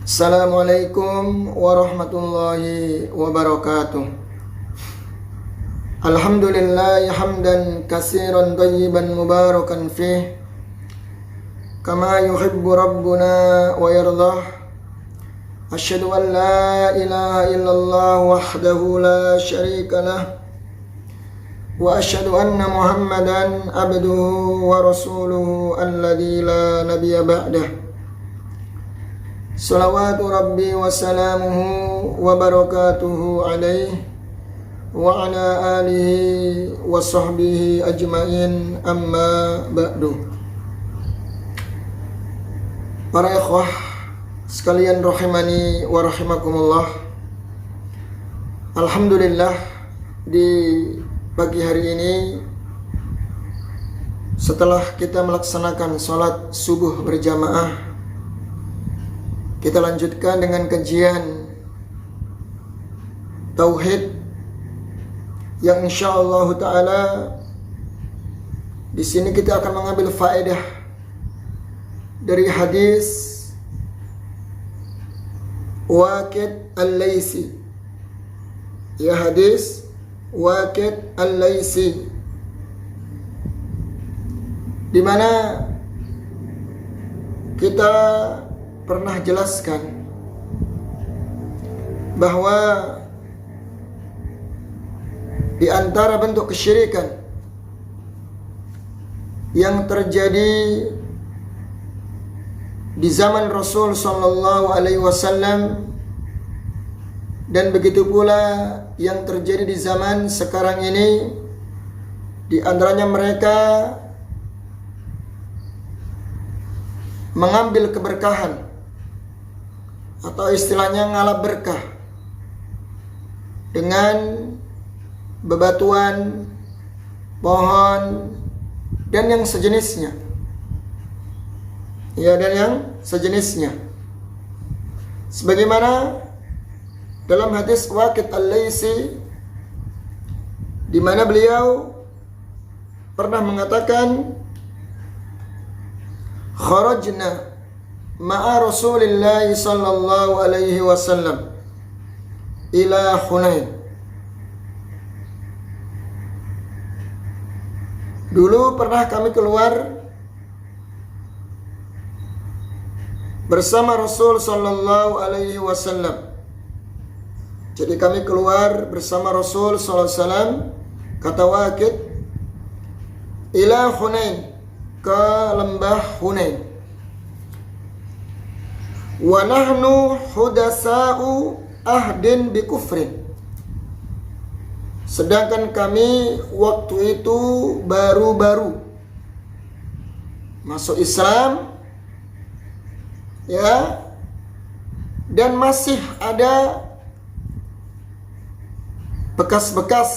Assalamualaikum warahmatullahi wabarakatuh. Alhamdulillah hamdan katsiran tayyiban mubarakan fih kama yuhibbu rabbuna wa yardah. Asyhadu an la ilaha illallah wahdahu la syarika lah wa asyhadu anna Muhammadan abduhu wa rasuluhu alladzi la nabiyya ba'dah. Salawatu Rabbi wa salamuhu wa barakatuhu alaihi wa ala alihi wa sahbihi ajmain, amma ba'du. Para ikhwah sekalian rahimani wa rahimakumullah, alhamdulillah di pagi hari ini setelah kita melaksanakan sholat subuh berjamaah, kita lanjutkan dengan kajian tauhid yang insyaallah taala di sini kita akan mengambil faedah dari hadis Waqid Al-Laisi. Ya, hadis Waqid Al-Laisi, di mana kita pernah jelaskan bahwa di antara bentuk kesyirikan yang terjadi di zaman Rasul sallallahu alaihi wasallam dan begitu pula yang terjadi di zaman sekarang ini, di antaranya mereka mengambil keberkahan atau istilahnya ngalap berkah dengan bebatuan, pohon, dan yang sejenisnya. Ya, dan yang sejenisnya. Sebagaimana dalam hadis Waqid Al-Laisi, di mana beliau pernah mengatakan, kharajna ma'a Rasulillah sallallahu alaihi wasallam ila Hunain. Dulu pernah kami keluar bersama Rasul sallallahu alaihi wasallam. Jadi kami keluar bersama Rasul sallallahu alaihi wasallam, kata Waqid, ila Hunain, ke lembah Hunain. Wa nahnu hudasa'u ahdin bi kufrin. Sedangkan kami waktu itu baru-baru masuk Islam, ya, dan masih ada bekas-bekas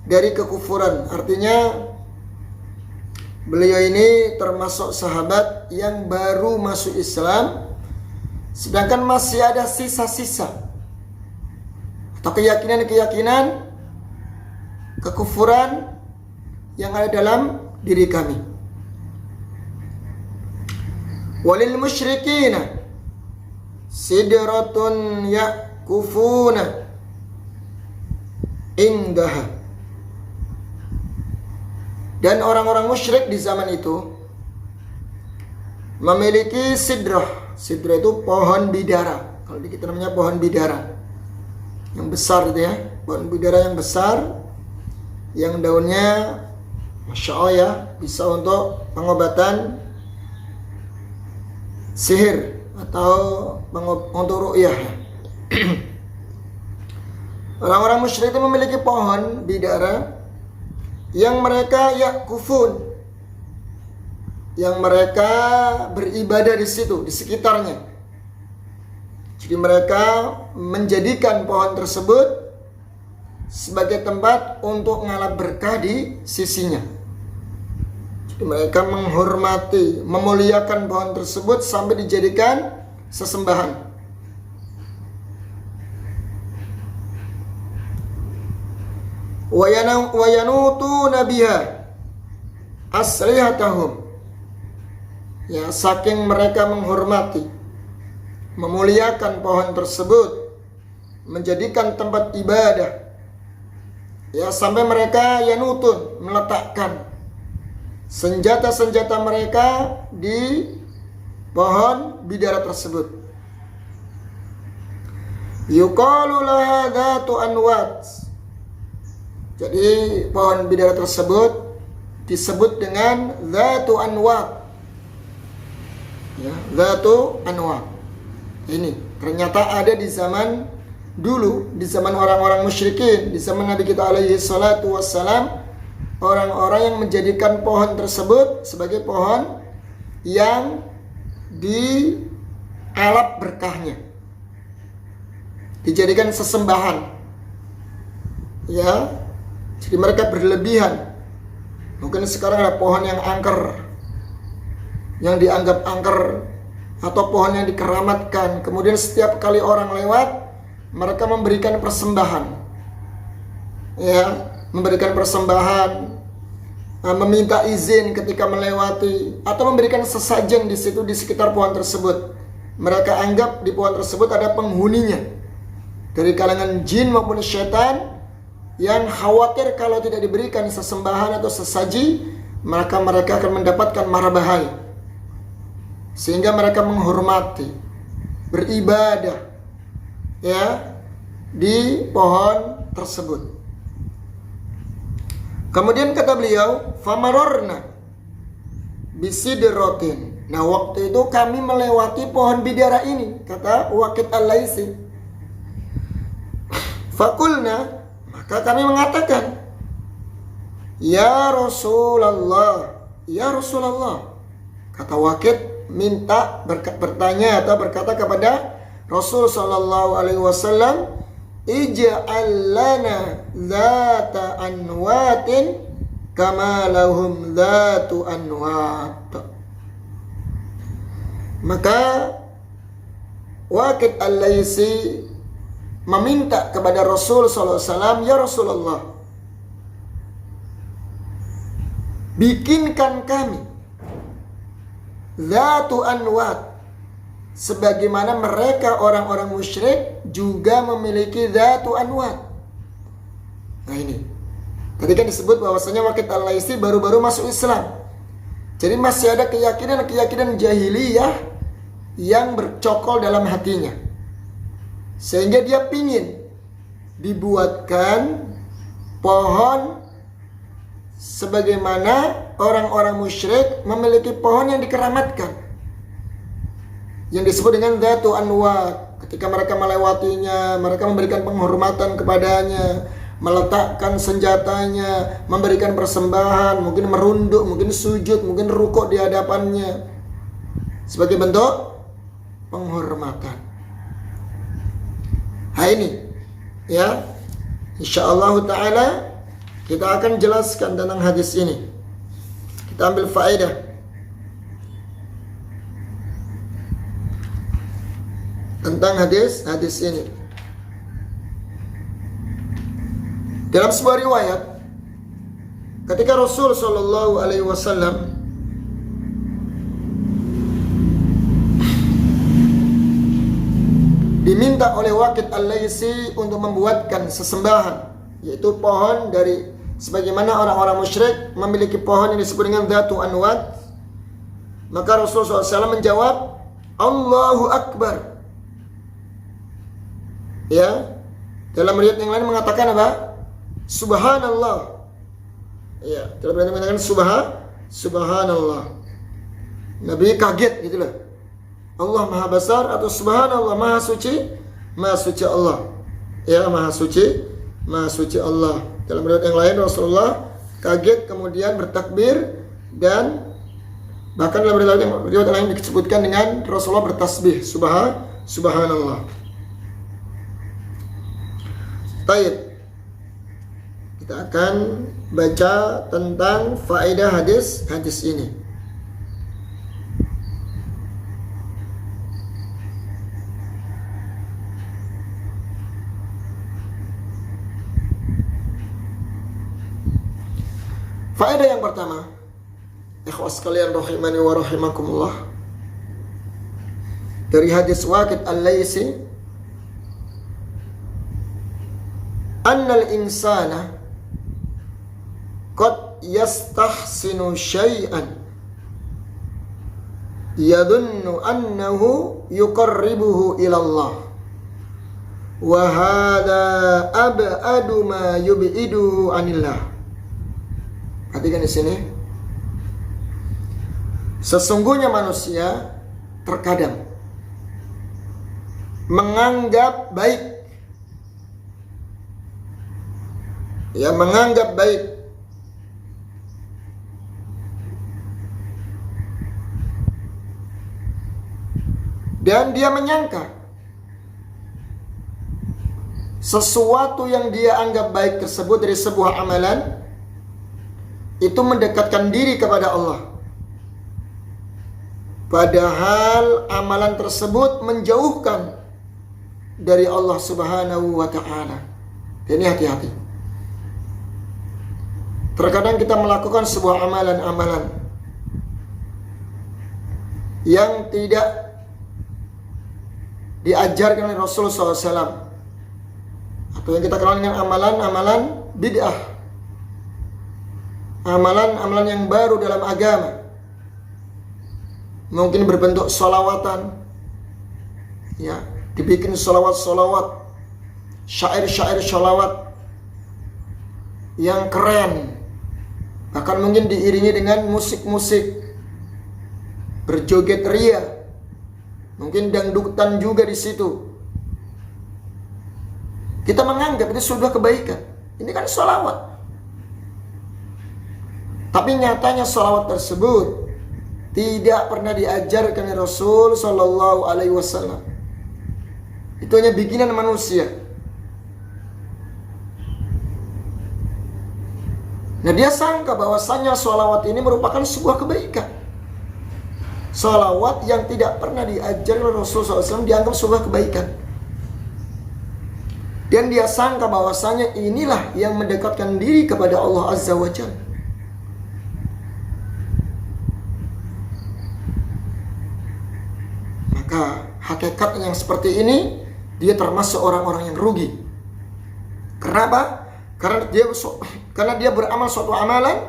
dari kekufuran. Artinya beliau ini termasuk sahabat yang baru masuk Islam, sedangkan masih ada sisa-sisa atau keyakinan-keyakinan kekufuran yang ada dalam diri kami. Walil musyrikina sidratun yakufuna indaha. Dan orang-orang musyrik di zaman itu memiliki sidrah. Sidrah itu pohon bidara. Kalau di kita namanya pohon bidara, yang besar gitu ya. Pohon bidara yang besar, yang daunnya Masya Allah ya, bisa untuk pengobatan sihir atau untuk ru'yah. Orang-orang musyrik itu memiliki pohon bidara yang mereka yakufun, yang mereka beribadah di situ, di sekitarnya. Jadi mereka menjadikan pohon tersebut sebagai tempat untuk ngalap berkah di sisinya. Jadi mereka menghormati, memuliakan pohon tersebut sampai dijadikan sesembahan. Wayanutu nabiha aslihatahum. Ya, saking mereka menghormati, memuliakan pohon tersebut, menjadikan tempat ibadah. Ya, sampai mereka yanutun, meletakkan senjata-senjata mereka di pohon bidara tersebut. Yuqalu laha dhatu anwat. Jadi pohon bidara tersebut disebut dengan dhatu anwat. Ya, dhatu anwat. Ini ternyata ada di zaman dulu, di zaman orang-orang musyrikin, di zaman Nabi kita alaihi salatu wassalam, orang-orang yang menjadikan pohon tersebut sebagai pohon yang dialap berkahnya, dijadikan sesembahan. Ya, jadi mereka berlebihan. Mungkin sekarang ada pohon yang angker, yang dianggap angker, atau pohon yang dikeramatkan. Kemudian setiap kali orang lewat, mereka memberikan persembahan. Ya, memberikan persembahan, meminta izin ketika melewati, atau memberikan sesajen di situ di sekitar pohon tersebut. Mereka anggap di pohon tersebut ada penghuninya dari kalangan jin maupun syaitan, yang khawatir kalau tidak diberikan sesembahan atau sesaji, maka mereka akan mendapatkan mara bahaya. Sehingga mereka menghormati, beribadah, ya, di pohon tersebut. Kemudian kata beliau, famarorna bisidratin. Nah, waktu itu kami melewati pohon bidara ini, kata Waqid Al-Laitsi. Fakulna, maka kami mengatakan, ya Rasulullah, ya Rasulullah. Kata Waqid minta bertanya atau berkata kepada Rasul sallallahu alaihi wasallam, ij'al lana dzata anwatin kama lahum dzatu anwat. Maka Waqid Al-Laitsi meminta kepada Rasul sallallahu alaihi wasallam, ya Rasulullah, bikinkan kami dzatu anwat, sebagaimana mereka orang-orang musyrik juga memiliki dzatu anwat. Nah ini, tadi kan disebut bahwasanya Waqid Al-Laitsi baru-baru masuk Islam. Jadi masih ada keyakinan-keyakinan jahiliyah yang bercokol dalam hatinya, sehingga dia pingin dibuatkan pohon sebagaimana orang-orang musyrik memiliki pohon yang dikeramatkan, yang disebut dengan dzatu anwat. Ketika mereka melewatinya, mereka memberikan penghormatan kepadanya, meletakkan senjatanya, memberikan persembahan, mungkin merunduk, mungkin sujud, mungkin rukuk di hadapannya sebagai bentuk penghormatan. Nah ini, ya, insyaallah ta'ala kita akan jelaskan tentang hadis ini. Kita ambil faedah tentang hadis ini. Dalam sebuah riwayat, ketika Rasul sallallahu alaihi wasallam diminta oleh Waqid Al-Laitsi untuk membuatkan sesembahan, yaitu pohon dari sebagaimana orang-orang musyrik memiliki pohon yang disebut dengan dzatu anwat, maka Rasulullah SAW menjawab, Allahu Akbar. Ya, dalam riwayat yang lain mengatakan apa? Subhanallah. Ya, dalam riwayat mengatakan Subhanallah. Nabi kaget gitu loh. Allah Maha Besar atau Subhanallah, Maha Suci Allah. Ya, Maha Suci Allah. Dalam riwayat yang lain Rasulullah kaget kemudian bertakbir, dan bahkan dalam riwayat lain disebutkan dengan Rasulullah bertasbih Subhanallah. Baik, kita akan baca tentang faedah hadis ini. Faedah yang pertama, ikhwas sekalian rahimani wa rahimakumullah, dari hadis Waqid Al-Laisi, annal insana qad yastahsinu syai'an yadhunnu annahu yuqarribuhu ila Allah wa hadha ab'adu ma yub'iduhu anillah. Perhatikan di sini. Sesungguhnya manusia terkadang menganggap baik, menganggap baik dan dia menyangka sesuatu yang dia anggap baik tersebut dari sebuah amalan itu mendekatkan diri kepada Allah. Padahal amalan tersebut menjauhkan dari Allah Subhanahu wa ta'ala. Ini hati-hati. Terkadang kita melakukan sebuah amalan-amalan yang tidak diajarkan oleh Rasulullah SAW, atau yang kita kenal dengan amalan-amalan bid'ah, amalan-amalan yang baru dalam agama. Mungkin berbentuk sholawatan, dibikin sholawat-sholawat, syair-syair sholawat yang keren, bahkan mungkin diiringi dengan musik-musik, berjoget ria, mungkin dangdutan juga di situ. Kita menganggap itu sudah kebaikan. Ini kan sholawat, tapi nyatanya sholawat tersebut tidak pernah diajarkan oleh Rasul Sallallahu Alaihi Wasallam. Itu hanya bikinan manusia. Nah, dia sangka bahwasanya sholawat ini merupakan sebuah kebaikan. Sholawat yang tidak pernah diajarkan oleh Rasul SAW dianggap sebuah kebaikan. Dan dia sangka bahwasanya inilah yang mendekatkan diri kepada Allah Azza wa Jalla. Hakikat yang seperti ini, dia termasuk orang-orang yang rugi. Kenapa? Karena dia beramal suatu amalan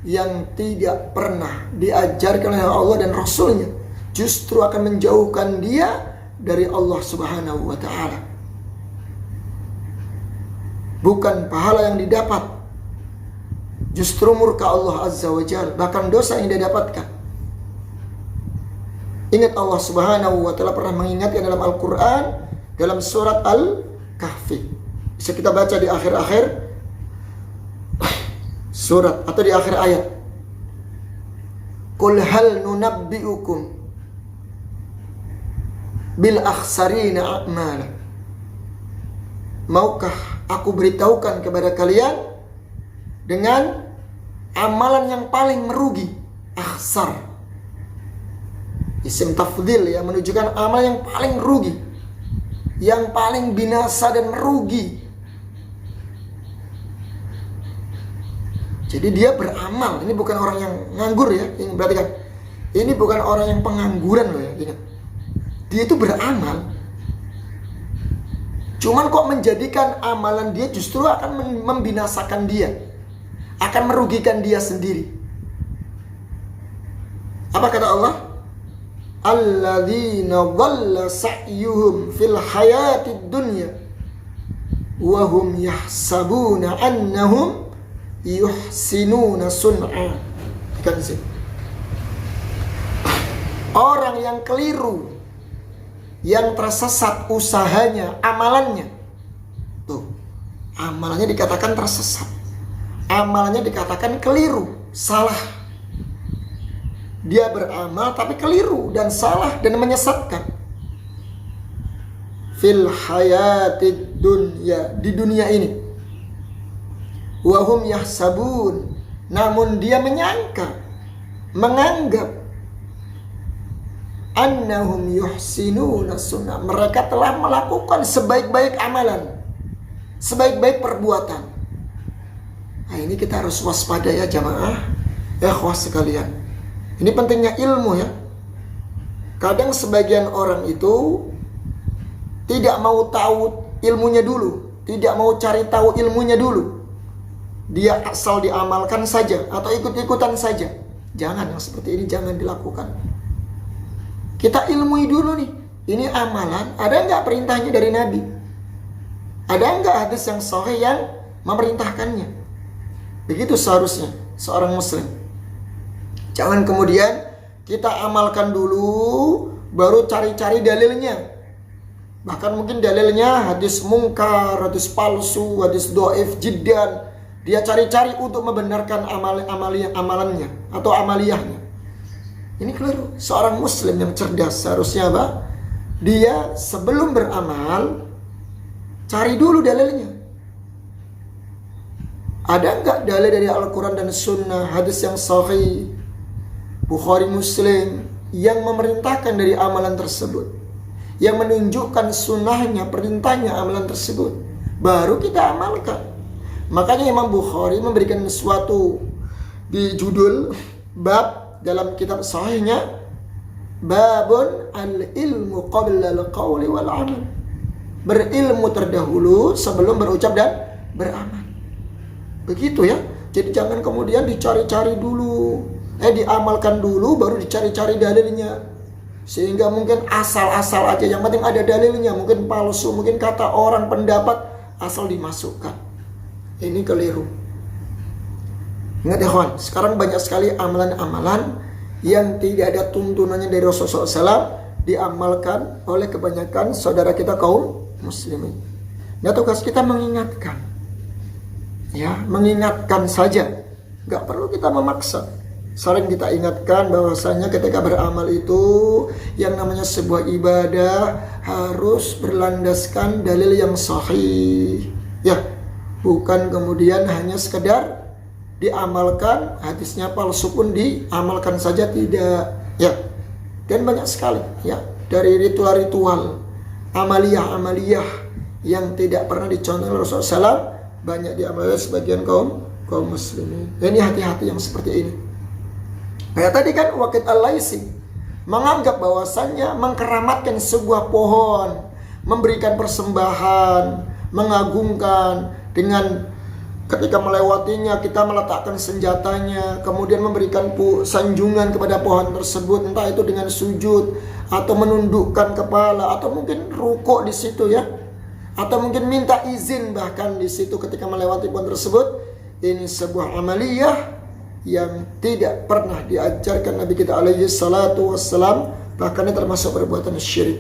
yang tidak pernah diajarkan oleh Allah dan Rasulnya, justru akan menjauhkan dia dari Allah Subhanahu wa ta'ala. Bukan pahala yang didapat, justru murka Allah Azza wa Jalla, bahkan dosa yang dia dapatkan. Ingat, Allah Subhanahu wa ta'ala pernah mengingatkan dalam Al-Quran, dalam surat Al-Kahfi. Bisa kita baca di akhir-akhir surat atau di akhir ayat. Qul hal nunabbi'ukum bil akhsarina a'mala. Maukah aku beritahukan kepada kalian dengan amalan yang paling merugi? Akhsar, isim tafdhil, yang menunjukkan amal yang paling rugi, yang paling binasa dan merugi. Jadi dia beramal, ini bukan orang yang nganggur ya, ini berarti kan ini bukan orang yang pengangguran loh ya, ingat. Dia itu beramal, cuman kok menjadikan amalan dia justru akan membinasakan dia, akan merugikan dia sendiri. Apa kata Allah? Alladzina dhalla sa'yuhum fil hayatid dunya wa hum yahsabuna annahum yuhsinuna sun'a. Kan sih. Orang yang keliru, yang tersesat usahanya, amalannya. Tuh, amalannya dikatakan tersesat. Amalannya dikatakan keliru, salah. Dia beramal tapi keliru dan salah dan menyesatkan. Fil hayatid dunya, di dunia ini. Wahum yahsabun, namun dia menyangka, menganggap annahum yuhsinuna sunnah, mereka telah melakukan sebaik-baik amalan, sebaik-baik perbuatan. Nah, ini kita harus waspada ya jamaah, ikhwah sekalian. Ini pentingnya ilmu ya. Kadang sebagian orang itu tidak mau tahu ilmunya dulu, tidak mau cari tahu ilmunya dulu. Dia asal diamalkan saja atau ikut-ikutan saja. Jangan, yang seperti ini jangan dilakukan. Kita ilmui dulu nih, ini amalan, ada nggak perintahnya dari Nabi? Ada nggak hadis yang sahih yang memerintahkannya? Begitu seharusnya seorang muslim. Jangan kemudian kita amalkan dulu, baru cari-cari dalilnya. Bahkan mungkin dalilnya hadis mungkar, hadis palsu, hadis dhaif jiddan. Dia cari-cari untuk membenarkan amalannya atau amaliyahnya. Ini keliru. Seorang muslim yang cerdas seharusnya apa? Dia sebelum beramal, cari dulu dalilnya. Ada enggak dalil dari Al-Quran dan Sunnah, hadis yang sahih, Bukhari Muslim, yang memerintahkan dari amalan tersebut, yang menunjukkan sunnahnya, perintahnya amalan tersebut, baru kita amalkan. Makanya Imam Bukhari memberikan sesuatu di judul bab dalam kitab sahihnya, babun al-ilmu qabla al-qawli wal amal. Berilmu terdahulu sebelum berucap dan beramal. Begitu ya. Jadi jangan kemudian dicari-cari dulu, diamalkan dulu baru dicari-cari dalilnya. Sehingga mungkin asal-asal aja, yang penting ada dalilnya, mungkin palsu, mungkin kata orang, pendapat, asal dimasukkan. Ini keliru. Ingat ya kawan, sekarang banyak sekali amalan-amalan yang tidak ada tuntunannya dari Rasulullah SAW diamalkan oleh kebanyakan saudara kita kaum muslimin. Nah, tugas kita mengingatkan, ya, mengingatkan saja, nggak perlu kita memaksa. Sering kita ingatkan bahwasanya ketika beramal itu yang namanya sebuah ibadah harus berlandaskan dalil yang sahih, ya, bukan kemudian hanya sekedar diamalkan, hadisnya palsu pun diamalkan saja, tidak, ya. Dan banyak sekali, ya, dari ritual-ritual, amaliyah-amaliyah yang tidak pernah dicontoh oleh Rasulullah SAW, banyak diamalkan sebagian kaum muslimin. Ini hati-hati yang seperti ini. Kayak tadi kan Waqid Al-Laisi menganggap bahwasannya mengkeramatkan sebuah pohon, memberikan persembahan, mengagungkan, dengan ketika melewatinya kita meletakkan senjatanya, kemudian memberikan sanjungan kepada pohon tersebut, entah itu dengan sujud atau menundukkan kepala atau mungkin rukuk di situ, ya, atau mungkin minta izin bahkan di situ ketika melewati pohon tersebut. Ini sebuah amaliyah yang tidak pernah diajarkan Nabi kita alaihi salatu wassalam, bahkan ini termasuk perbuatan syirik.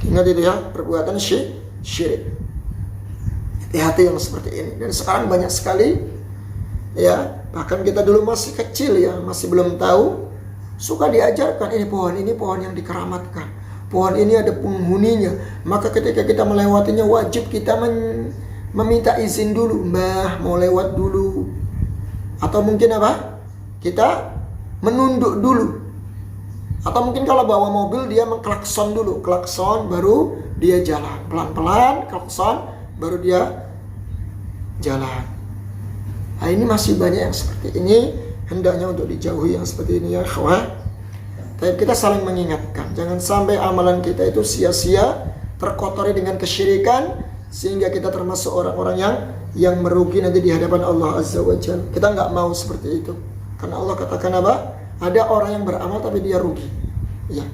Ingat itu ya, perbuatan syirik. Hati-hati yang seperti ini. Dan sekarang banyak sekali, ya, bahkan kita dulu masih kecil, ya, masih belum tahu, suka diajarkan ini pohon yang dikeramatkan, pohon ini ada penghuninya, maka ketika kita melewatinya wajib kita meminta izin dulu, mbah mau lewat dulu, atau mungkin apa, kita menunduk dulu, atau mungkin kalau bawa mobil dia mengklakson dulu, klakson baru dia jalan, pelan-pelan klakson baru dia jalan. Nah, ini masih banyak yang seperti ini, hendaknya untuk dijauhi yang seperti ini, ya kawan. Tapi kita saling mengingatkan, jangan sampai amalan kita itu sia-sia, terkotori dengan kesyirikan, sehingga kita termasuk orang-orang yang merugi nanti di hadapan Allah Azza wa Jalla. Kita nggak mau seperti itu, karena Allah katakan apa? Ada orang yang beramal tapi dia rugi, ya,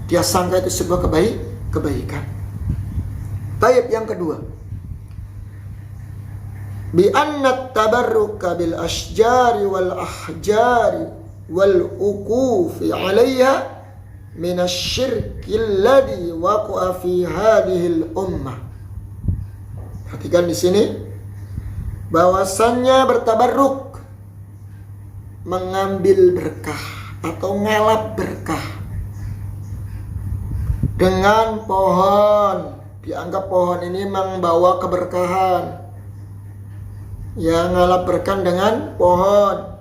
dia sangka itu sebuah kebaikan. Taib yang kedua, bi anna tabarruka bil ashjari wal ahjari wal uqufi 'alayha min asy-syirki alladhi waqa'a fi hadhihi al-ummah. Perhatikan di sini bahwasannya bertabarruk, mengambil berkah atau ngalap berkah dengan pohon, dianggap pohon ini membawa keberkahan, ya, ngalap berkah dengan pohon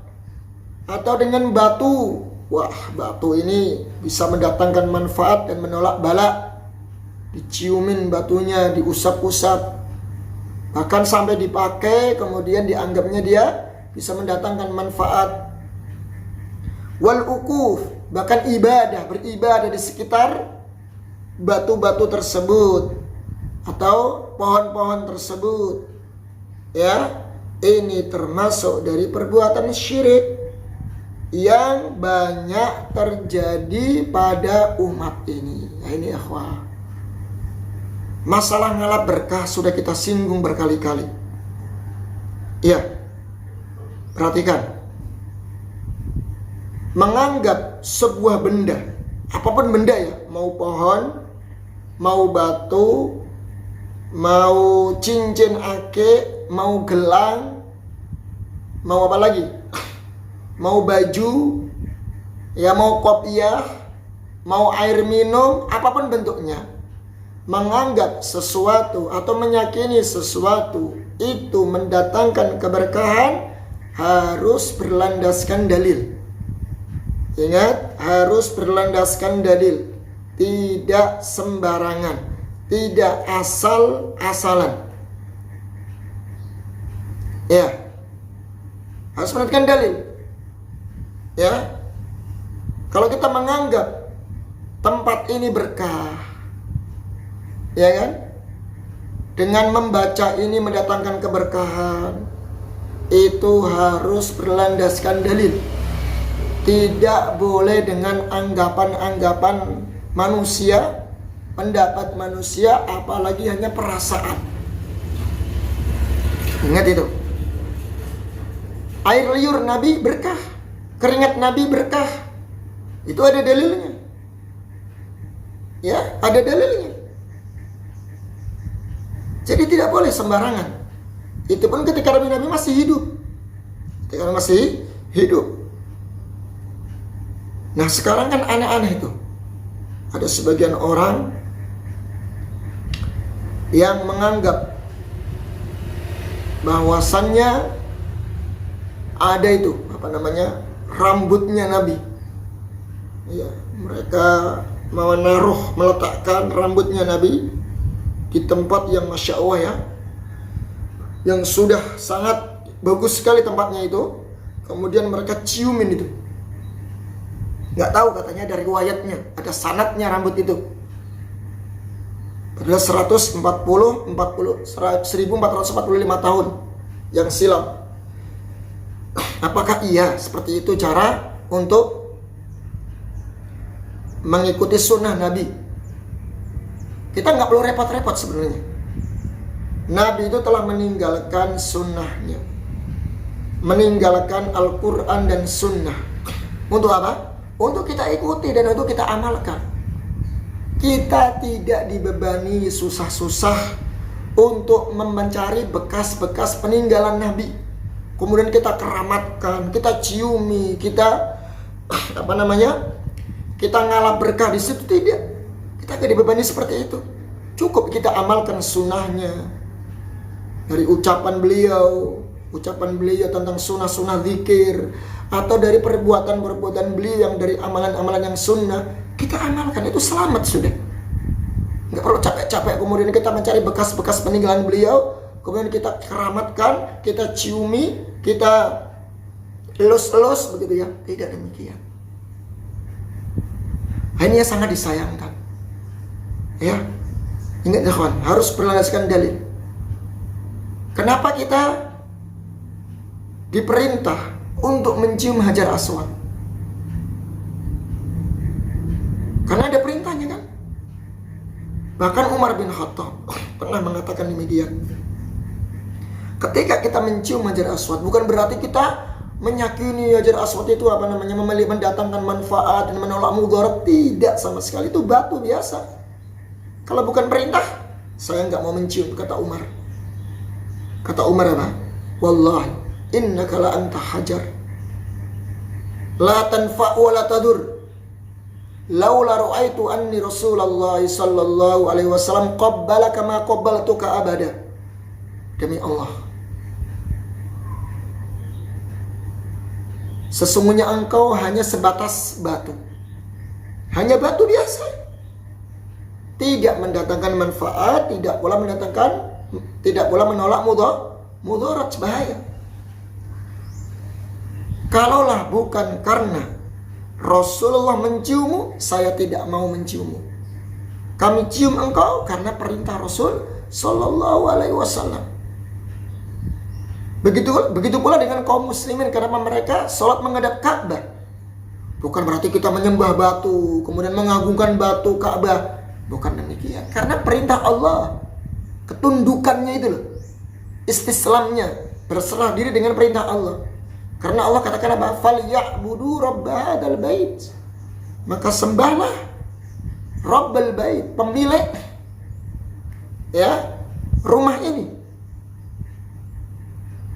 atau dengan batu. Wah, batu ini bisa mendatangkan manfaat dan menolak bala. Diciumin batunya, diusap-usap, bahkan sampai dipakai, kemudian dianggapnya dia bisa mendatangkan manfaat. Wal uquf, bahkan beribadah di sekitar batu-batu tersebut atau pohon-pohon tersebut. Ya, ini termasuk dari perbuatan syirik yang banyak terjadi pada umat ini. Nah, ini akhwah. Masalah ngalap berkah sudah kita singgung berkali-kali. Ya, perhatikan. Menganggap sebuah benda, apapun benda ya, mau pohon, mau batu, mau cincin ake, mau gelang, mau apa lagi? Mau baju, ya mau kopiah, mau air minum, apapun bentuknya. Menganggap sesuatu atau meyakini sesuatu itu mendatangkan keberkahan harus berlandaskan dalil. Ingat, harus berlandaskan dalil. Tidak sembarangan, tidak asal-asalan. Ya, harus perhatikan dalil. Ya, kalau kita menganggap tempat ini berkah, ya kan, dengan membaca ini mendatangkan keberkahan, itu harus berlandaskan dalil. Tidak boleh dengan anggapan-anggapan manusia, pendapat manusia, apalagi hanya perasaan. Ingat itu. Air liur Nabi berkah, keringat Nabi berkah. Itu ada dalilnya. Ya, ada dalilnya. Jadi tidak boleh sembarangan. Itu pun ketika Nabi masih hidup. Ketika masih hidup. Nah, sekarang kan aneh-aneh itu. Ada sebagian orang yang menganggap bahwasannya ada itu, rambutnya Nabi. Ya, mereka mau meletakkan rambutnya Nabi di tempat yang Masya Allah ya, yang sudah sangat bagus sekali tempatnya itu. Kemudian mereka ciumin itu. Nggak tahu katanya dari riwayatnya, ada sanadnya rambut itu. Padahal 1445 tahun yang silam. Apakah iya seperti itu cara untuk mengikuti sunnah Nabi? Kita nggak perlu repot-repot sebenarnya. Nabi itu telah meninggalkan sunnahnya, meninggalkan Al-Quran dan sunnah. Untuk apa? Untuk kita ikuti dan untuk kita amalkan. Kita tidak dibebani susah-susah untuk mencari bekas-bekas peninggalan Nabi. Kemudian kita keramatkan, kita ciumi, kita kita ngalap berkah di situ. Tidak. Kita tidak dibebani seperti itu. Cukup kita amalkan sunnahnya. Dari ucapan beliau tentang sunnah-sunnah zikir, atau dari perbuatan-perbuatan beliau yang dari amalan-amalan yang sunnah, kita amalkan, itu selamat sudah. Nggak perlu capek-capek kemudian kita mencari bekas-bekas peninggalan beliau, kemudian kita keramatkan, kita ciumi, kita elus-elus begitu ya. Tidak demikian. Ini sangat disayangkan. Ya, ingat ya kawan, harus berlandaskan dalil. Kenapa kita diperintah untuk mencium Hajar Aswad? Karena ada perintahnya kan. Bahkan Umar bin Khattab pernah mengatakan demikian. Ketika kita mencium Hajar Aswad, bukan berarti kita meyakini Hajar Aswad itu mendatangkan manfaat dan menolak mudarat. Tidak sama sekali, itu batu biasa. Kalau bukan perintah, saya nggak mau mencium, kata Umar. Kata Umar apa? Wallahi innaka la anta hajar la tanfa' wa la tadur laula ra'aitu anni Rasulullah sallallahu alaihi wasallam qabbalaka ma qabbaltuka abada. Demi Allah, sesungguhnya engkau hanya sebatas batu, hanya batu biasa, tidak mendatangkan manfaat, tidak pula menolak mudarat, bahaya. Kalaulah bukan karena Rasulullah menciummu, saya tidak mau menciummu. Kami cium engkau karena perintah Rasul Sallallahu Alaihi Wasallam. Begitu pula dengan kaum muslimin, karena mereka sholat menghadap Ka'bah. Bukan berarti kita menyembah batu, kemudian mengagungkan batu Ka'bah. Bukan demikian. Karena perintah Allah, ketundukannya itu loh, istislamnya, berserah diri dengan perintah Allah. Karena Allah katakan apa? Falyabudu rabb hadzal bait. Maka sembahlah Rabbal bait, pemilik ya rumah ini.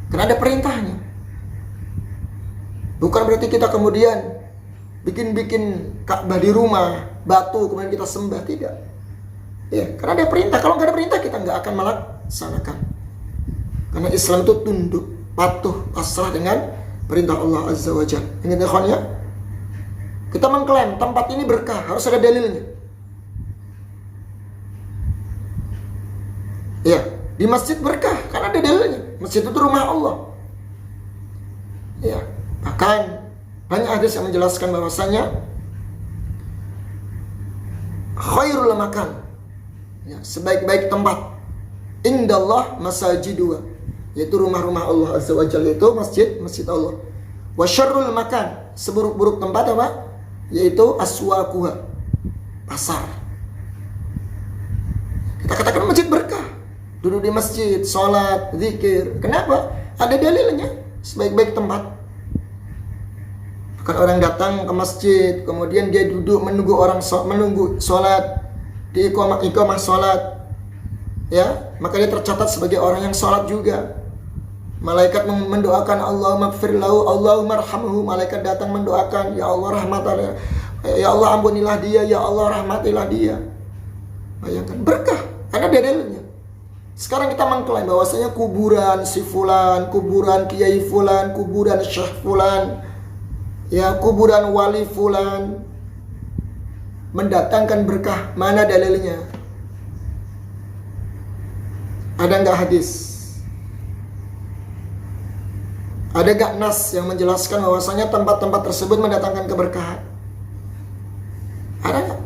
Karena ada perintahnya. Bukan berarti kita kemudian bikin Ka'bah di rumah, batu, kemudian kita sembah, tidak. Ya, karena ada perintah. Kalau nggak ada perintah, kita nggak akan melaksanakan. Karena Islam itu tunduk, patuh, pasrah dengan perintah Allah Azza wa Jalla. Ini ikhwan ya. Kita mengklaim tempat ini berkah, harus ada dalilnya. Ya, di masjid berkah karena ada dalilnya. Masjid itu rumah Allah. Ya, bahkan banyak hadis yang menjelaskan bahwasanya khairul makan, ya, sebaik-baik tempat indallah masajidu, yaitu rumah-rumah Allah Azza wa Jalla, itu masjid Allah. Wa syarrul makan, seburuk-buruk tempat apa? Yaitu aswaquha, pasar. Kita katakan masjid berkah. Duduk di masjid, sholat, zikir. Kenapa? Ada dalilnya. Sebaik-baik tempat. Bukan orang datang ke masjid, kemudian dia duduk menunggu sholat, di iqamah sholat, ya, maka dia tercatat sebagai orang yang sholat juga. Malaikat mendoakan Allahumma gfir lahu, Allahumma arhamhu. Malaikat datang mendoakan, ya Allah rahmatilah, ya Allah ampunilah dia, ya Allah rahmatilah dia. Bayangkan, berkah, karena ada dalilnya. Sekarang kita mengklaim bahwasanya kuburan si fulan, kuburan kiai fulan, kuburan syekh fulan, ya, kuburan wali fulan mendatangkan berkah. Mana dalilnya? Ada nggak hadis? Ada nggak nas yang menjelaskan bahwasanya tempat-tempat tersebut mendatangkan keberkahan? Ada nggak?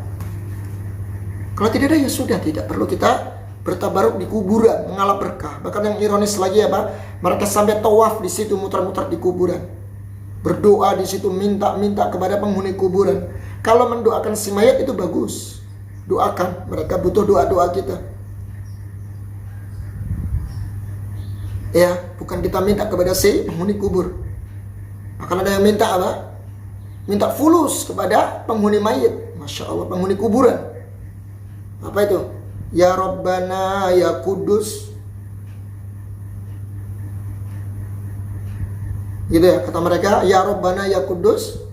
Kalau tidak ada, ya sudah, tidak perlu kita bertabaruk di kuburan, mengalap berkah. Bahkan yang ironis lagi apa? Mereka sampai tawaf di situ, muter-muter di kuburan, berdoa di situ, minta kepada penghuni kuburan. Kalau mendoakan si mayat itu bagus, doakan. Mereka butuh doa-doa kita. Ya, bukan kita minta kepada si penghuni kubur. Bahkan ada yang minta apa? Minta fulus kepada penghuni mayat. Masya Allah, penghuni kuburan. Apa itu? Ya Rabbana ya Kudus, gitu ya kata mereka. Ya Rabbana ya Kudus,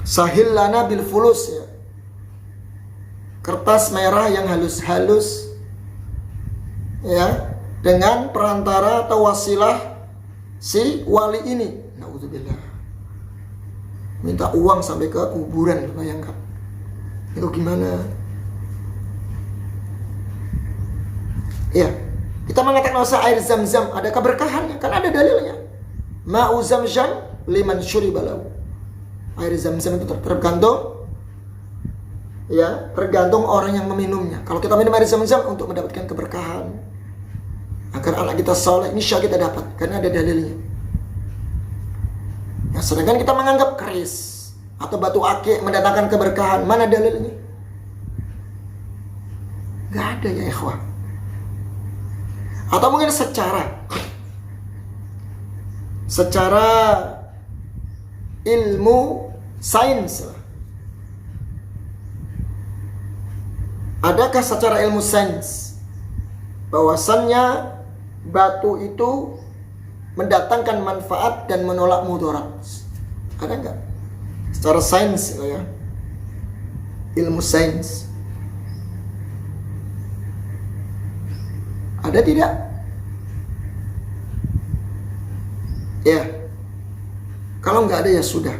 sahil lana bil fulus, ya, kertas merah yang halus-halus, ya, dengan perantara atau wasilah si wali ini. Naudzubillah, minta uang sampai ke kuburan. Bayangkan itu gimana? Ya, kita mengatakan bahwa air zam-zam ada keberkahannya, kan ada dalilnya. Ma'u zamzam liman syuriba lahu. Air zam-zam itu tergantung, ya, tergantung orang yang meminumnya. Kalau kita minum air zam-zam untuk mendapatkan keberkahan, agar anak kita soleh, insya kita dapat, karena ada dalilnya. Ya, sedangkan kita menganggap keris atau batu akik mendatangkan keberkahan, mana dalilnya? Gak ada, ya ikhwah. Atau mungkin secara ilmu sains. Adakah secara ilmu sains bahwasannya batu itu mendatangkan manfaat dan menolak mudarat? Ada enggak? Secara sains, ya, ilmu sains. Ada tidak? Ya, kalau nggak ada ya sudah.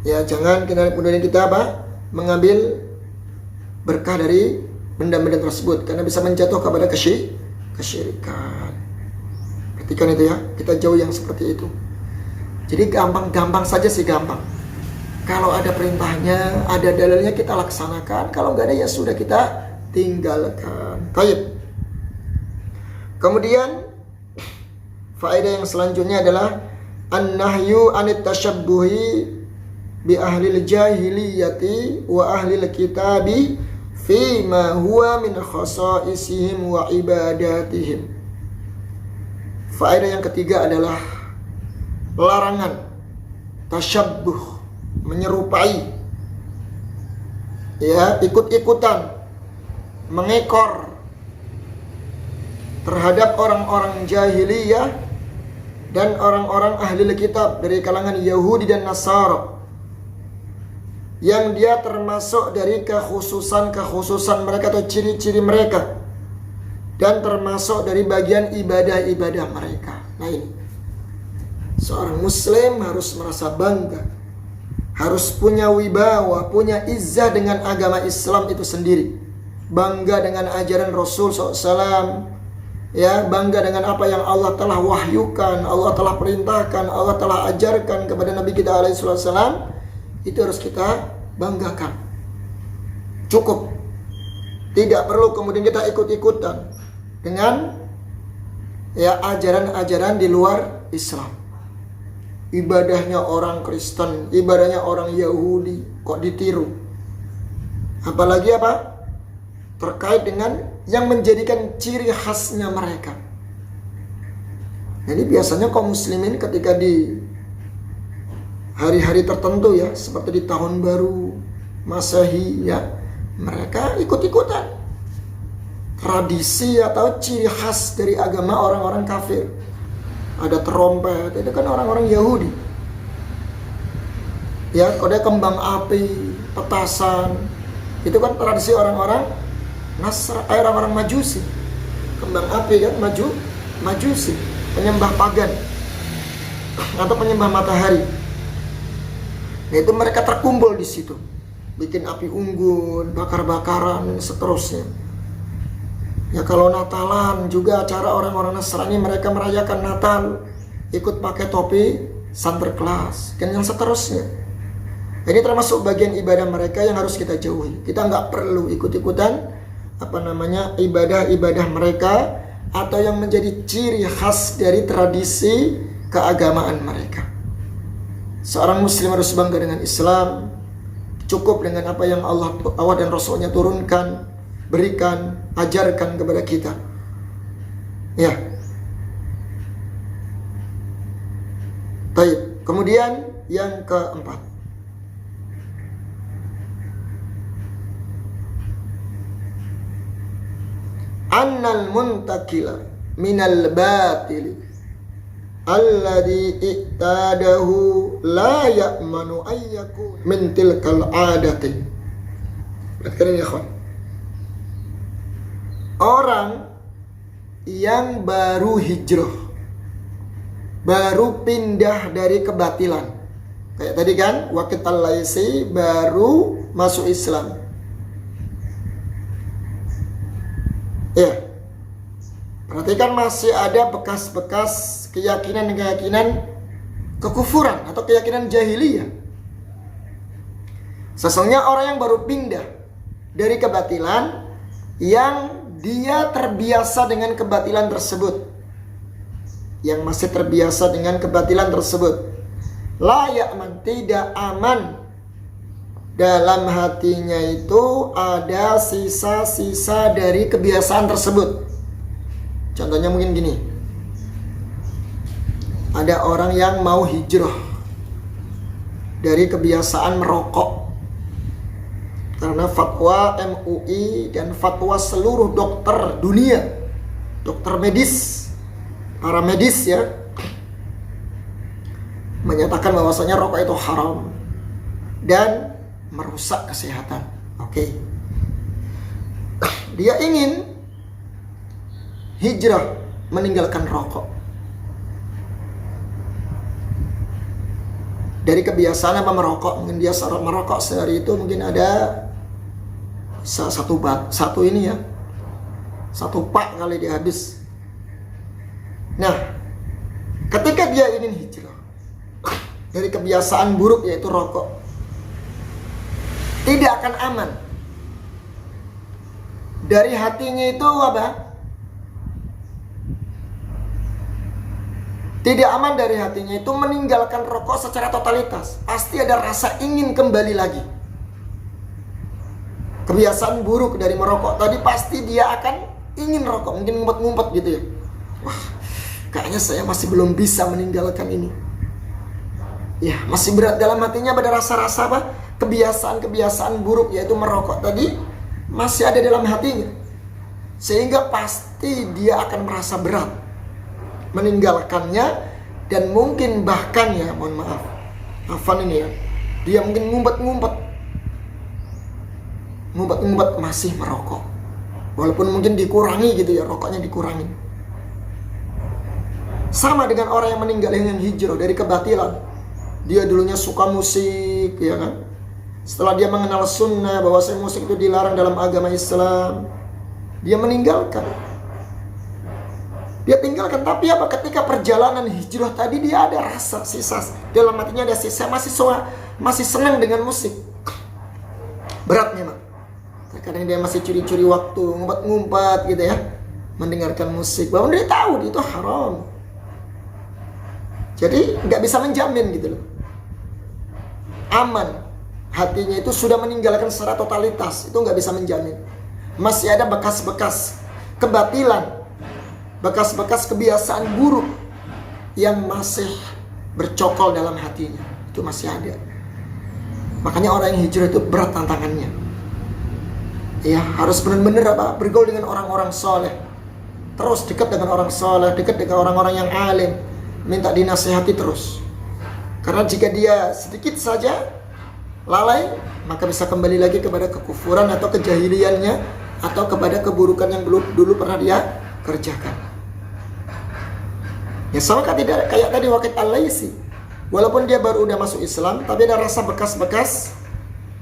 Ya, jangan kemudian kita apa? Mengambil berkah dari benda-benda tersebut, karena bisa menjatuh kepada kesyirikan. Perhatikan itu ya, kita jauh yang seperti itu. Jadi gampang-gampang saja sih, gampang. Kalau ada perintahnya, ada dalilnya, kita laksanakan. Kalau nggak ada ya sudah, kita tinggalkan. Baik. Kemudian faedah yang selanjutnya adalah an-nahyu anit tasyabbuhi bi ahlil jahiliyati wa ahlil kitabi fi ma huwa min khasaisihim wa ibadatihim. Faedah yang ketiga adalah larangan tasyabbuh, menyerupai, ya, ikut-ikutan, mengekor terhadap orang-orang jahiliyah dan orang-orang ahli kitab dari kalangan Yahudi dan Nasara, yang dia termasuk dari kekhususan mereka atau ciri-ciri mereka, dan termasuk dari bagian ibadah-ibadah mereka. Nah, ini seorang muslim harus merasa bangga, harus punya wibawa, punya izzah dengan agama Islam itu sendiri, bangga dengan ajaran Rasul SAW, ya, bangga dengan apa yang Allah telah wahyukan, Allah telah perintahkan, Allah telah ajarkan kepada Nabi kita alaihissalam. Itu harus kita banggakan. Cukup. Tidak perlu kemudian kita ikut-ikutan dengan, ya, ajaran-ajaran di luar Islam. Ibadahnya orang Kristen, ibadahnya orang Yahudi, kok ditiru? Apalagi apa? Terkait dengan yang menjadikan ciri khasnya mereka. Jadi biasanya kaum muslimin ketika di hari-hari tertentu, ya, seperti di tahun baru Masehi, ya, mereka ikut-ikutan tradisi atau ciri khas dari agama orang-orang kafir. Ada trompet, itu kan orang-orang Yahudi. Ya, kode kembang api, petasan, itu kan tradisi orang-orang orang-orang Majusi. Kembang api kan Majusi, penyembah pagan atau penyembah matahari. Nah, itu mereka terkumpul di situ, bikin api unggun, bakar-bakaran, dan seterusnya. Ya, kalau Natalan juga acara orang-orang Nasrani, mereka merayakan Natal, ikut pakai topi Santa Claus, dan yang seterusnya. Ini termasuk bagian ibadah mereka yang harus kita jauhi. Kita nggak perlu ikut-ikutan ibadah-ibadah mereka atau yang menjadi ciri khas dari tradisi keagamaan mereka. Seorang muslim harus bangga dengan Islam, cukup dengan apa yang Allah dan Rasulnya turunkan, berikan, ajarkan kepada kita. Ya. Baik. Kemudian yang keempat, annal muntakila minal batili alladhi i'tadahu la ya'manu ayyaku min tilkal adati. Perhatikan ini, ikhwan. Orang yang baru hijrah, baru pindah dari kebatilan, kayak tadi kan, Waqid al-Laisi baru masuk Islam. Ya, perhatikan masih ada bekas-bekas keyakinan kekufuran atau keyakinan jahiliyah. Sesungguhnya orang yang baru pindah dari kebatilan, yang dia terbiasa dengan kebatilan tersebut, yang masih terbiasa dengan kebatilan tersebut, layak tidak aman, dalam hatinya itu ada sisa-sisa dari kebiasaan tersebut. Contohnya mungkin gini, ada orang yang mau hijrah dari kebiasaan merokok, karena fatwa MUI dan fatwa seluruh dokter dunia, dokter medis, para medis, ya, menyatakan bahwasanya rokok itu haram dan merusak kesehatan. Oke. Dia ingin hijrah, meninggalkan rokok. Dari kebiasaan apa merokok, mungkin dia merokok sehari itu mungkin ada satu pak kali dia habis. Nah, ketika dia ingin hijrah, dari kebiasaan buruk yaitu rokok, tidak akan aman. Dari hatinya itu apa? Tidak aman dari hatinya itu meninggalkan rokok secara totalitas. Pasti ada rasa ingin kembali lagi. Kebiasaan buruk dari merokok tadi pasti dia akan ingin rokok, mungkin ngumpet-ngumpet gitu ya. Wah, kayaknya saya masih belum bisa meninggalkan ini. Ya, masih berat dalam hatinya, pada rasa-rasa apa? Kebiasaan-kebiasaan buruk yaitu merokok tadi masih ada dalam hatinya. Sehingga pasti dia akan merasa berat meninggalkannya, dan mungkin bahkan ya, mohon maaf, Afan ini ya, dia mungkin ngumpet-ngumpet masih merokok. Walaupun mungkin dikurangi gitu ya, rokoknya dikurangi. Sama dengan orang yang meninggal yang hijrah dari kebatilan. Dia dulunya suka musik, ya kan? Setelah dia mengenal sunnah bahwa musik itu dilarang dalam agama Islam, dia meninggalkan. Dia tinggalkan, tapi apa? Ketika perjalanan hijrah tadi dia ada rasa sisa dalam hatinya, ada sisa masih senang dengan musik. Berat memang. Kadang dia masih curi-curi waktu, ngumpet-ngumpet gitu ya, mendengarkan musik. Bahwa dia tahu itu haram. Jadi nggak bisa menjamin gitu loh. Aman. Hatinya itu sudah meninggalkan secara totalitas, itu nggak bisa menjamin. Masih ada bekas-bekas kebatilan, bekas-bekas kebiasaan buruk yang masih bercokol dalam hatinya. Itu masih ada. Makanya orang yang hijrah itu berat tantangannya. Ya, harus benar-benar apa? Bergaul dengan orang-orang soleh. Terus dekat dengan orang soleh, dekat dengan orang-orang yang alim. Minta dinasihati terus. Karena jika dia sedikit saja lalai, maka bisa kembali lagi kepada kekufuran atau kejahiliannya, atau kepada keburukan yang dulu pernah dia kerjakan. Ya sama kayak tadi Waqid Al-Laisi. Walaupun dia baru udah masuk Islam, tapi ada rasa bekas-bekas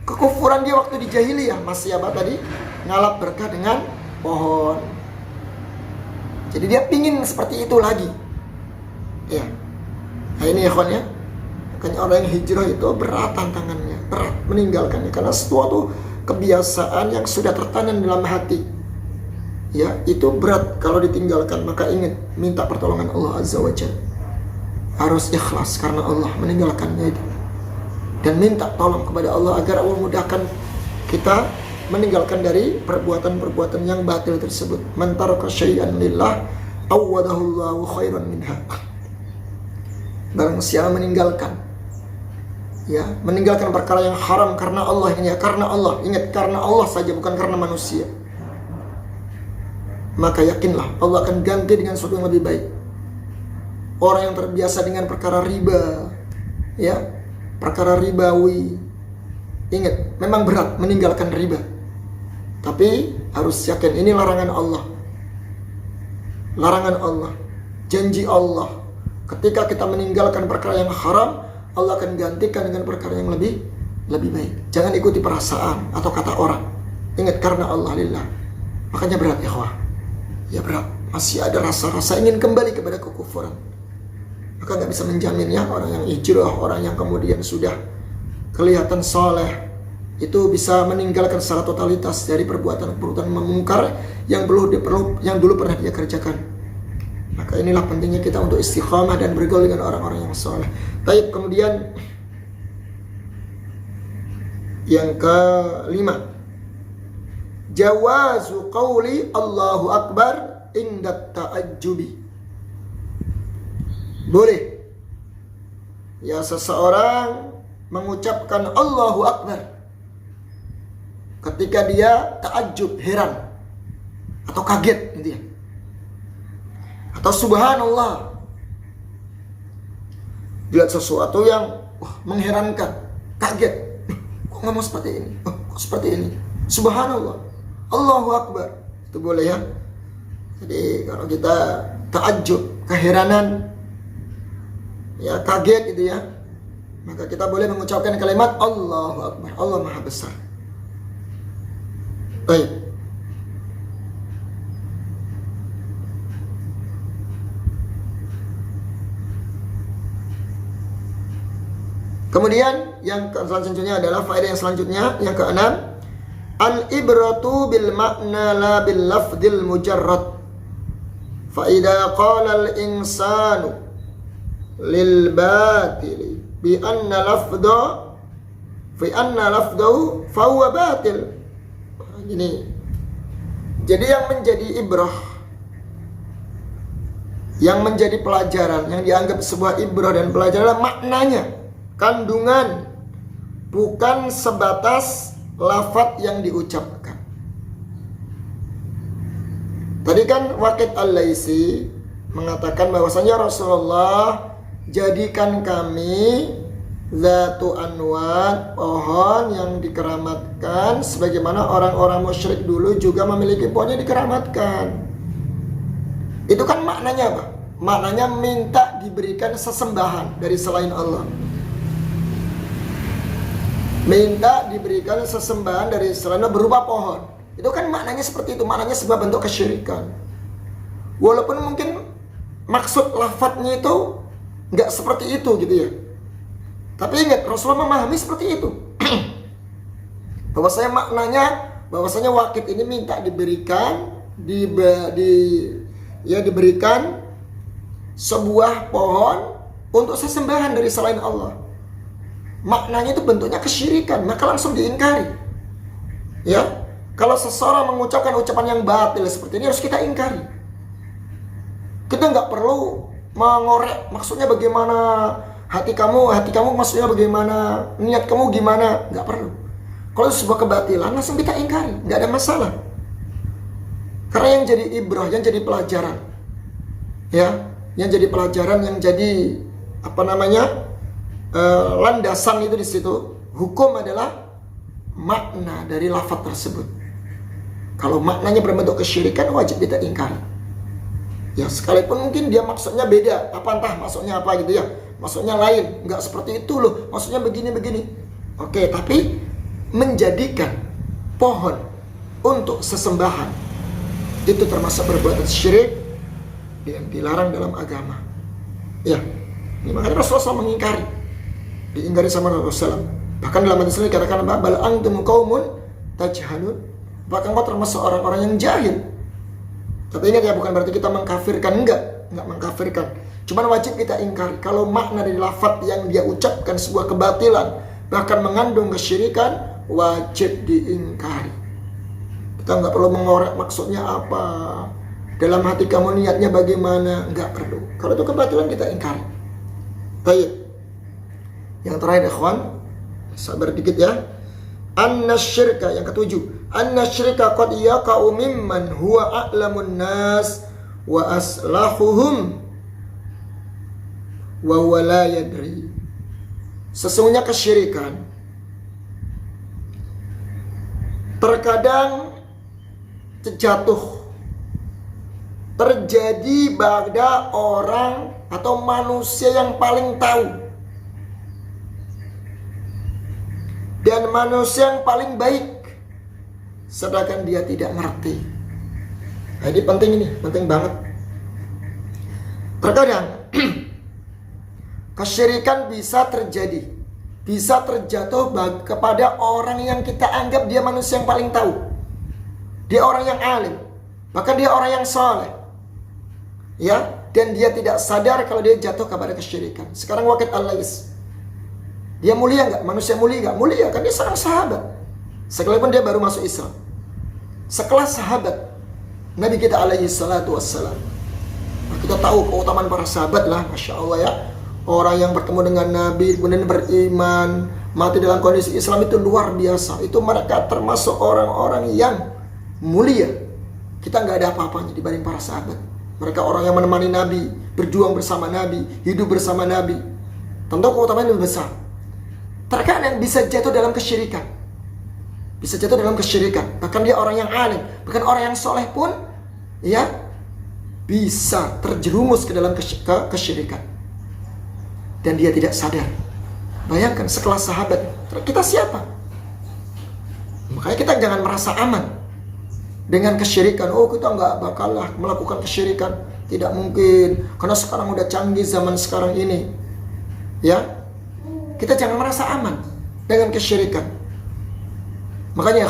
kekufuran dia waktu di jahiliyah. Masih apa tadi? Ngalap berkah dengan pohon. Jadi dia pingin seperti itu lagi. Ya. Nah ini ya kawan ya. Makanya orang yang hijrah itu berat tantangannya, berat meninggalkannya, karena suatu kebiasaan yang sudah tertanam dalam hati, ya itu berat kalau ditinggalkan. Maka ingat, minta pertolongan Allah Azza wa Jalla. Harus ikhlas karena Allah meninggalkannya itu, dan minta tolong kepada Allah agar Allah mudahkan kita meninggalkan dari perbuatan-perbuatan yang batil tersebut. Man taraka syai'an lillah awwadahullahu khairan minha. Barang siapa meninggalkan perkara yang haram karena Allah, ini ya, karena Allah, ingat, karena Allah saja, bukan karena manusia, maka yakinlah Allah akan ganti dengan sesuatu yang lebih baik. Orang yang terbiasa dengan perkara riba, ya, perkara ribawi, ingat, memang berat meninggalkan riba, tapi harus yakin ini larangan Allah. Larangan Allah, janji Allah. Ketika kita meninggalkan perkara yang haram, Allah akan gantikan dengan perkara yang lebih baik. Jangan ikuti perasaan atau kata orang. Ingat, karena Allah lillah. Makanya berat ya kawan. Ya berat. Masih ada rasa-rasa ingin kembali kepada kekufuran. Maka nggak bisa menjamin ya, orang yang hijrah, orang yang kemudian sudah kelihatan soleh, itu bisa meninggalkan secara totalitas dari perbuatan-perbuatan memungkar yang dulu pernah dia kerjakan. Maka inilah pentingnya kita untuk istiqamah dan bergaul dengan orang-orang yang soleh. Baik, kemudian yang kelima, jawazu qawli Allahu Akbar inda ta'ajjubi. Boleh ya seseorang mengucapkan Allahu Akbar ketika dia ta'ajjub, heran atau kaget gitu ya. Atau subhanallah, lihat sesuatu yang mengherankan, kaget, kok ngomong seperti ini, kok seperti ini, subhanallah, Allahu Akbar, itu boleh ya. Jadi kalau kita ta'ajjub, keheranan, ya kaget gitu ya, maka kita boleh mengucapkan kalimat Allahu Akbar, Allah Maha Besar. Baik. Kemudian yang selanjutnya adalah faedah yang selanjutnya, yang keenam, al-ibratu bil makna la bil lafdil mujarrad. Fa idza qala al-insanu lil batili bi anna lafdahu fa huwa batil. Ini. Jadi yang menjadi ibrah, yang menjadi pelajaran, yang dianggap sebuah ibrah dan pelajaran adalah maknanya, kandungan, bukan sebatas lafaz yang diucapkan. Tadi kan Waqid Al-Laisi mengatakan bahwasanya Rasulullah jadikan kami zatu anwat, pohon yang dikeramatkan, sebagaimana orang-orang musyrik dulu juga memiliki pohon yang dikeramatkan. Itu kan maknanya apa? Maknanya minta diberikan sesembahan dari selain Allah. Minta diberikan sesembahan dari selain Allah berupa pohon. Itu kan maknanya seperti itu, maknanya sebuah bentuk kesyirikan. Walaupun mungkin maksud lafadznya itu nggak seperti itu gitu ya. Tapi ingat, Rasulullah memahami seperti itu. Bahwasanya maknanya, bahwasanya Waqid ini minta diberikan, diberikan sebuah pohon untuk sesembahan dari selain Allah. Maknanya itu bentuknya kesyirikan, maka langsung diingkari. Ya, kalau seseorang mengucapkan ucapan yang batil seperti ini harus kita ingkari. Kita nggak perlu mengorek maksudnya bagaimana, hati kamu maksudnya bagaimana, niat kamu gimana, nggak perlu. Kalau sebuah kebatilan langsung kita ingkari, nggak ada masalah. Karena yang jadi ibrah, yang jadi pelajaran, ya, yang jadi pelajaran, yang jadi landasan itu di situ, hukum adalah makna dari lafaz tersebut. Kalau maknanya berbentuk kesyirikan, wajib kita ingkari. Ya, sekalipun mungkin dia maksudnya beda, entah maksudnya apa gitu ya, maksudnya lain, nggak seperti itu loh, maksudnya begini. Oke, tapi menjadikan pohon untuk sesembahan itu termasuk perbuatan syirik yang dilarang dalam agama. Ya, ini makanya Rasulullah SAW mengingkari, diingkari sama Rasulullah SAW. Bahkan dalam hadis ini dikatakan, bal antum qaumun tajhalun, bahkan kau termasuk orang-orang yang jahil. Tapi ingat ya, bukan berarti kita mengkafirkan, enggak mengkafirkan. Cuman wajib kita ingkari kalau makna dari lafaz yang dia ucapkan sebuah kebatilan, bahkan mengandung kesyirikan, wajib diingkari. Kita nggak perlu mengorek maksudnya apa, dalam hati kamu niatnya bagaimana, nggak perlu. Kalau itu kebatilan kita ingkari. Baik. Yang terakhir ikhwan, sabar dikit ya. Annasyirka, yang ketujuh, annasyirka qad yaqa'u mimman huwa a'lamun nas wa aslahuhum wa huwa la yadri. Sesungguhnya kesyirikan terkadang terjadi pada orang atau manusia yang paling tahu dan manusia yang paling baik, sedangkan dia tidak ngerti. Nah, ini penting banget. Terkadang kesyirikan bisa terjadi, bisa terjatuh kepada orang yang kita anggap dia manusia yang paling tahu. Dia orang yang alim, bahkan dia orang yang soleh, ya, dan dia tidak sadar kalau dia jatuh kepada kesyirikan. Sekarang Waqid Al-Lais, dia mulia nggak? Manusia mulia nggak? Mulia, kan dia seorang sahabat. Sekalipun dia baru masuk Islam, sekelas sahabat Nabi kita alaihi salatu wassalam. Nah, kita tahu keutamaan para sahabat lah, Masya Allah ya. Orang yang bertemu dengan Nabi, kemudian beriman, mati dalam kondisi Islam, itu luar biasa. Itu mereka termasuk orang-orang yang mulia. Kita nggak ada apa-apanya dibanding para sahabat. Mereka orang yang menemani Nabi, berjuang bersama Nabi, hidup bersama Nabi. Tentu keutamaan itu besar. Terkadang bisa jatuh dalam kesyirikan. Bahkan dia orang yang alim, bahkan orang yang soleh pun, ya, bisa terjerumus ke dalam kesyirikan. Dan dia tidak sadar. Bayangkan sekelas sahabat, kita siapa? Makanya kita jangan merasa aman dengan kesyirikan. Oh, kita nggak bakal lah melakukan kesyirikan, tidak mungkin, karena sekarang udah canggih zaman sekarang ini, ya. kita jangan merasa aman dengan kesyirikan. Makanya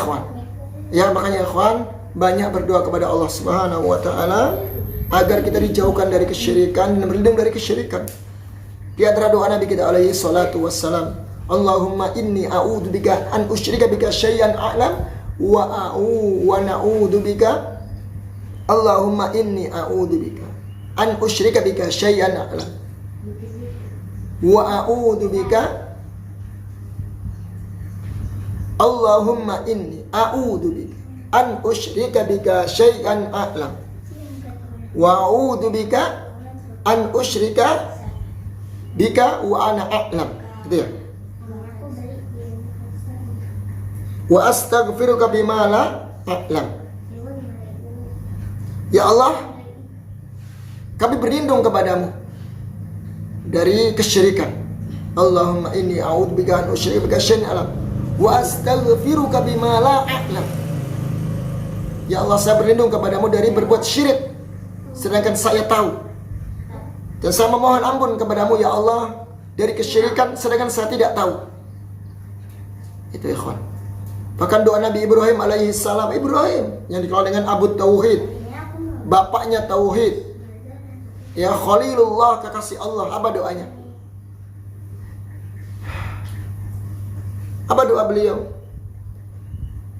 ikhwan, banyak berdoa kepada Allah Subhanahu wa taala agar kita dijauhkan dari kesyirikan dan berlindung dari kesyirikan. Di antara doa Nabi kita alaihi salatu wassalam, Allahumma inni a'udzubika an usyrika bika syai'an a'lam wa na'udzubika Allahumma inni a'udzubika an usyrika bika syai'an a'lam wa a'udzubika Allahumma inni a'udzubika an usyrika bika syai'an a'lam wa a'udzubika an usyrika bika wa ana a'lam. Gitu ya. Wa astaghfiruka bima la a'lam. Ya Allah, kami berlindung kepadamu dari kesyirikan. Allahumma inni a'udzubika an usyrika bika syai'an a'lam wa astaghfiruka bima la a'lam. Ya Allah, saya berlindung kepadamu dari berbuat syirik sedangkan saya tahu. Dan saya memohon ampun kepadamu ya Allah dari kesyirikan sedangkan saya tidak tahu. Itu ikhwan. Bahkan doa Nabi Ibrahim alaihi salam, Ibrahim yang dikenal dengan Abu Tauhid, bapaknya Tauhid, ya Khalilullah, kekasih Allah. Apa doanya? Apa doa beliau?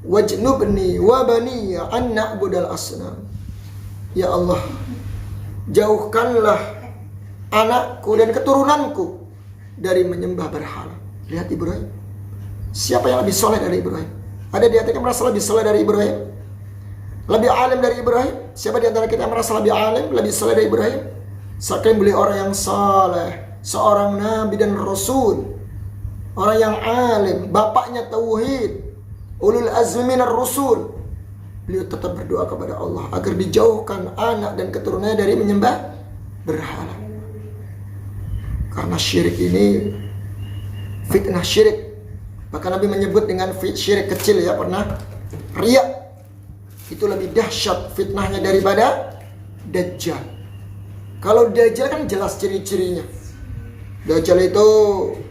Wajnubni wa baniya an na'budal asnam. Ya Allah, jauhkanlah anakku dan keturunanku dari menyembah berhala. Lihat Ibrahim. Siapa yang lebih soleh dari Ibrahim? Ada di antara kita merasa lebih soleh dari Ibrahim? Lebih alim dari Ibrahim? Siapa di antara kita yang merasa lebih alim, lebih soleh dari Ibrahim? Saking beliau orang yang soleh, seorang nabi dan rasul, orang yang alim, bapaknya tauhid, ulul azmi minar rusul. Beliau tetap berdoa kepada Allah agar dijauhkan anak dan keturunannya dari menyembah berhala. Karena syirik ini fitnah syirik. Bahkan Nabi menyebut dengan syirik kecil ya, pernah riya. Itu lebih dahsyat fitnahnya daripada Dajjal. Kalau Dajjal kan jelas ciri-cirinya. Dajjal itu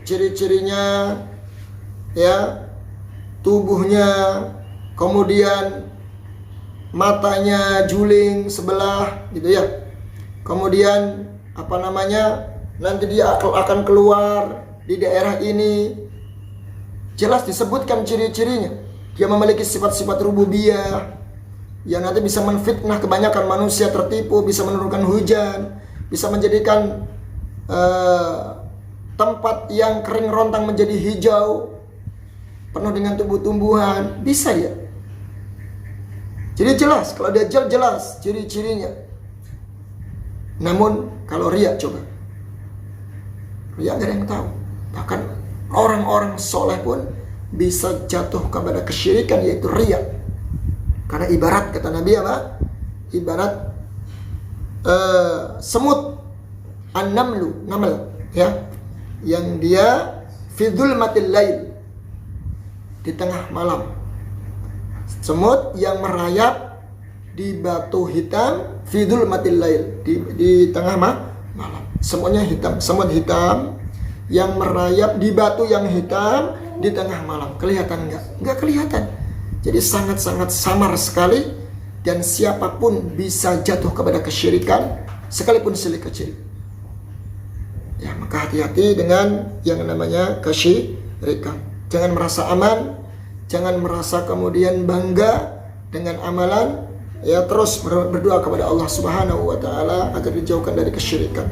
ciri-cirinya ya, tubuhnya, kemudian matanya juling sebelah gitu ya. Kemudian nanti dia akan keluar di daerah ini. Jelas disebutkan ciri-cirinya. Dia memiliki sifat-sifat rububiyah yang nanti bisa menfitnah kebanyakan manusia tertipu, bisa menurunkan hujan, bisa menjadikan tempat yang kering rontang menjadi hijau, penuh dengan tumbuh-tumbuhan. Bisa ya. Jadi jelas, kalau Dajjal jelas ciri-cirinya. Namun kalau riya, coba riya gak ada yang tahu. Bahkan orang-orang soleh pun bisa jatuh kepada kesyirikan, yaitu riya. Karena ibarat, kata Nabi apa? Ibarat semut, an-namlu, namal ya, yang dia fi dzulmatil lail, di tengah malam. Semut yang merayap di batu hitam, fi dzulmatil lail, di tengah malam. Semuanya hitam, semut hitam yang merayap di batu yang hitam di tengah malam. Kelihatan enggak? Enggak kelihatan. Jadi sangat-sangat samar sekali, dan siapapun bisa jatuh kepada kesyirikan sekalipun syirik kecil. Ya, maka hati-hati dengan yang namanya kesyirikan. Jangan merasa aman, jangan merasa kemudian bangga dengan amalan. Ya, terus berdoa kepada Allah Subhanahu wa taala agar dijauhkan dari kesyirikan.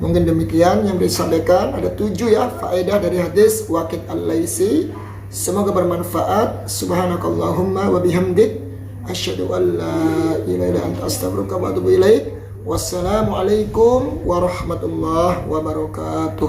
Mungkin demikian yang disampaikan. Ada 7 ya faedah dari hadis Waqid al-Laisi. Semoga bermanfaat. Subhanakallahumma wa bihamdik asyhadu an la ilaha illa anta astaghfiruka wa atubu ilaik. Wassalamualaikum warahmatullahi wabarakatuh.